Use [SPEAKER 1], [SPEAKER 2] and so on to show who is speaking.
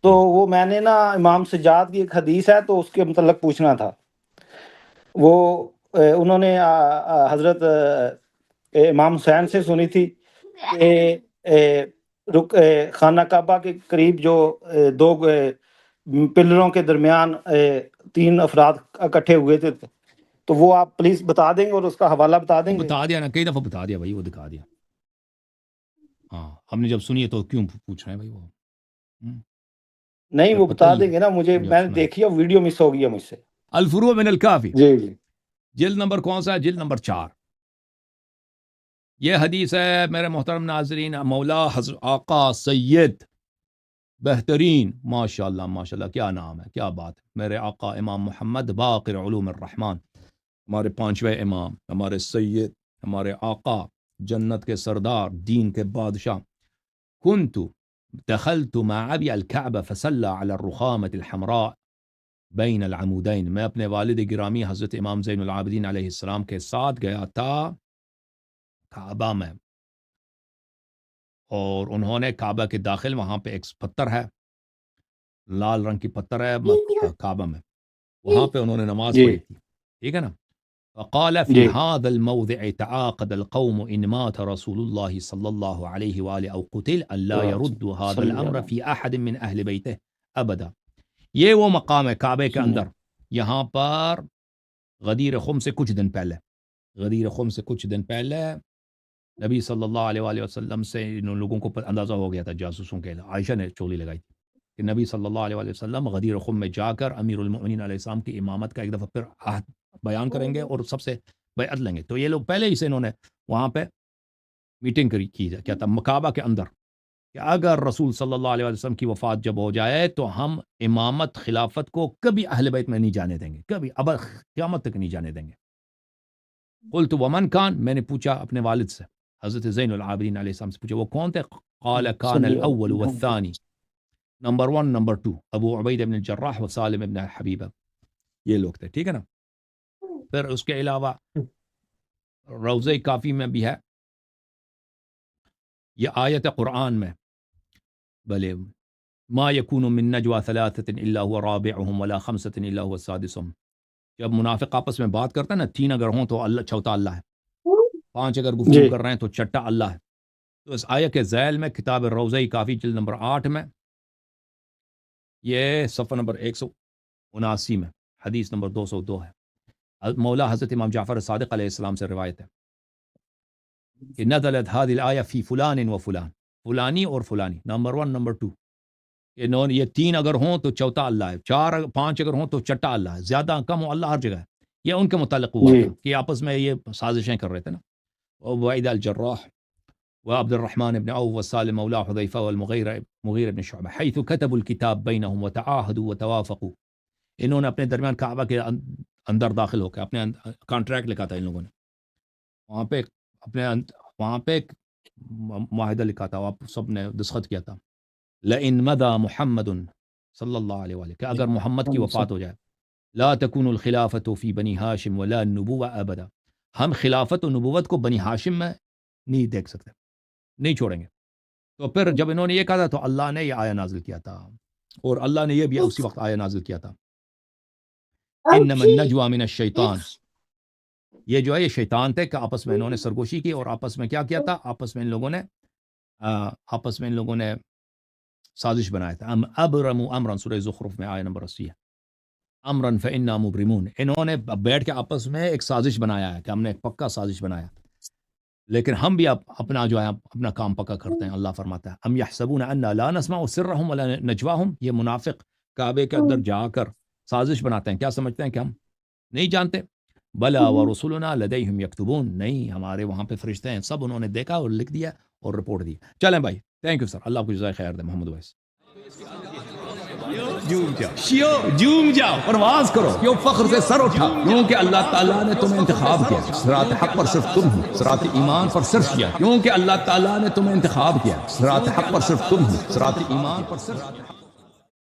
[SPEAKER 1] تو وہ میں نے نا امام سجاد کی ایک حدیث ہے تو اس کے متعلق پوچھنا تھا. وہ انہوں نے حضرت امام حسین سے سنی تھی کہ خانہ کعبہ کے قریب جو دو پلروں کے درمیان 3 افراد اکٹھے ہوئے تھے، تو وہ آپ پلیز بتا دیں گے اور اس کا حوالہ بتا دیں گے؟
[SPEAKER 2] بتا دیا نا، کئی دفعہ بتا دیا بھائی، وہ دکھا دیا. ہاں ہم نے جب سنی ہے تو کیوں پوچھ رہے ہیں بھائی؟ وہ
[SPEAKER 1] نہیں وہ بتا دیں گے نا مجھے، میں نے دیکھی ہے ویڈیو مس ہو گیا مجھ سے.
[SPEAKER 2] الفروع من الکافی،
[SPEAKER 1] جی جی،
[SPEAKER 2] جلد نمبر کون سا ہے؟ جلد نمبر 4. یہ حدیث ہے میرے محترم ناظرین، مولا حضرت آقا سید بہترین، ماشاء اللہ ماشاء اللہ، کیا نام ہے، کیا بات ہے. میرے آقا امام محمد باقر علوم الرحمن، ہمارے 5ویں امام، ہمارے سید، ہمارے آقا، جنت کے سردار، دین کے بادشاہ. كنت دخلت مع ابي الكعبة فصلى على الرخامة الحمراء بين العمودين. میں اپنے والد گرامی حضرت امام زین العابدین علیہ السلام کے ساتھ گیا تھا کعبہ میں، اور انہوں نے کعبہ کے داخل وہاں پہ ایک پتھر ہے، لال رنگ کی پتھر ہے کعبہ میں، وہاں پہ انہوں نے نماز پڑھی تھی. ٹھیک ہے نا؟ فقال في هذا الموضع تعاقد القوم إن مات رسول الله صلى الله عليه وآله أو قتل ألا يرد هذا الأمر في أحد من أهل بيته أبدا. یہ وہ مقام ہے کعبے کے اندر، یہاں پر غدیر خم سے کچھ دن پہلے، غدیر خم سے کچھ دن پہلے نبی صلی اللہ علیہ وآلہ وسلم سے ان لوگوں کو اندازہ ہو گیا تھا، جاسوسوں کے، عائشہ نے چولی لگائی تھی کہ نبی صلی اللہ علیہ وآلہ وسلم غدیر خم میں جا کر امیر المؤمنین علیہ السلام کی امامت کا ایک دفعہ پھر عہد بیان کریں گے اور سب سے بیعت لیں گے. تو یہ لوگ پہلے ہی سے انہوں نے وہاں پہ میٹنگ کی کیا تھا کعبہ کے اندر، کہ اگر رسول صلی اللہ علیہ وسلم کی وفات جب ہو جائے تو ہم امامت خلافت کو کبھی اہل بیت میں نہیں جانے دیں گے، کبھی اب قیامت تک نہیں جانے دیں گے. قلت ومن کان، میں نے پوچھا اپنے والد سے، حضرت زین العابدین علیہ السلام سے پوچھا وہ کون تھے؟ قال کان الاول والثانی، نمبر 1 نمبر 2 ابو عبید بن الجراح و سالم بن حبیبہ، یہ لوگ تھے. ٹھیک ہے نا؟ پھر اس کے علاوہ روضہ کافی میں بھی ہے یہ آیت قرآن میں، بلے ما یکون من نجوى ثلاثة الا هو رابعهم ولا خمسة الا هو سادسهم. جب منافق آپس میں بات کرتا ہے نا، 3 اگر ہوں تو اللہ چوتھا اللہ ہے، 5 اگر گفتگو کر رہے ہیں تو چھٹا اللہ ہے. تو اس آیت کے ذیل میں کتاب روضہ کافی جلد نمبر 8 میں، یہ صفحہ نمبر 179 میں حدیث نمبر 202 ہے. مولا حضرت امام جعفر صادق علیہ السلام سے روایت ہے کہ نزلت هذه الآية في فلان و فلان، فلانی اور فلانی، نمبر 1 نمبر 2، یہ 3 اگر ہوں تو چوتھا اللہ ہے، 5 اگر ہوں تو چھٹا اللہ ہے، زیادہ کم ہو اللہ ہر جگہ ہے. یہ ان کے متعلق ہوا تھا کہ آپس میں یہ سازشیں کر رہے تھے نا. وعید الجراح وعبد الرحمن بن عوف وسالم مولا حذیفہ والمغیرہ بن شعبہ حيث كتبوا الكتاب بينهم وتعاهدوا وتوافقوا. انہوں نے اپنے درمیان کعبہ کے اندر داخل ہو کے اپنے کانٹریکٹ لکھا تھا ان لوگوں نے، وہاں پہ معاہدہ لکھا تھا، آپ سب نے دستخط کیا تھا. لئن مضى محمد صلی اللہ علیہ وآلہ، کہ اگر محمد کی وفات ہو جائے، لا تكون الخلافت فی بنی ہاشم ولا النبوہ ابدا، ہم خلافت و نبوت کو بنی ہاشم میں نہیں دیکھ سکتے، نہیں چھوڑیں گے. تو پھر جب انہوں نے یہ کہا تھا تو اللہ نے یہ آیہ نازل کیا تھا، اور اللہ نے یہ بھی اسی وقت آیہ نازل کیا تھا انما النجوى من الشیطان. یہ جو ہے یہ شیطان تھے کہ آپس میں انہوں نے سرگوشی کی، اور آپس میں کیا کیا تھا، آپس میں ان لوگوں نے سازش بنایا تھا. ابرموا امرا، سورہ زخرف میں آیہ نمبر 80 ہے، امرا فانا مبرمون. انہوں نے بیٹھ کے آپس میں ایک سازش بنایا ہے کہ ہم نے ایک پکا سازش بنایا، لیکن ہم بھی اپنا جو ہے اپنا کام پکا کرتے ہیں. اللہ فرماتا ہے ام یحسبون انا لا نسمع سرهم ولا نجواهم. یہ منافق کعبے کے اندر جا کر سازش بناتے ہیں، کیا سمجھتے ہیں کہ ہم نہیں جانتے. بلا ورسلنا لدیہم یکتبون، نہیں ہمارے وہاں پہ فرشتے ہیں، سب انہوں نے دیکھا اور لکھ دیا اور رپورٹ دی. چلیں بھائی، تھینک یو سر، اللہ آپ کو جزائے خیر دے. محمد ویس جھوم جاؤ پرواز کرو، کیوں فخر سے سر اٹھا، کیونکہ اللہ تعالیٰ نے تمہیں انتخاب کیا. صراط حق پر صرف تم ہو، صراط ایمان پر صرف کیا، کیونکہ اللہ تعالیٰ نے تمہیں انتخاب کیا. صراط حق پر صرف تم ہو، صراط ایمان پر صرف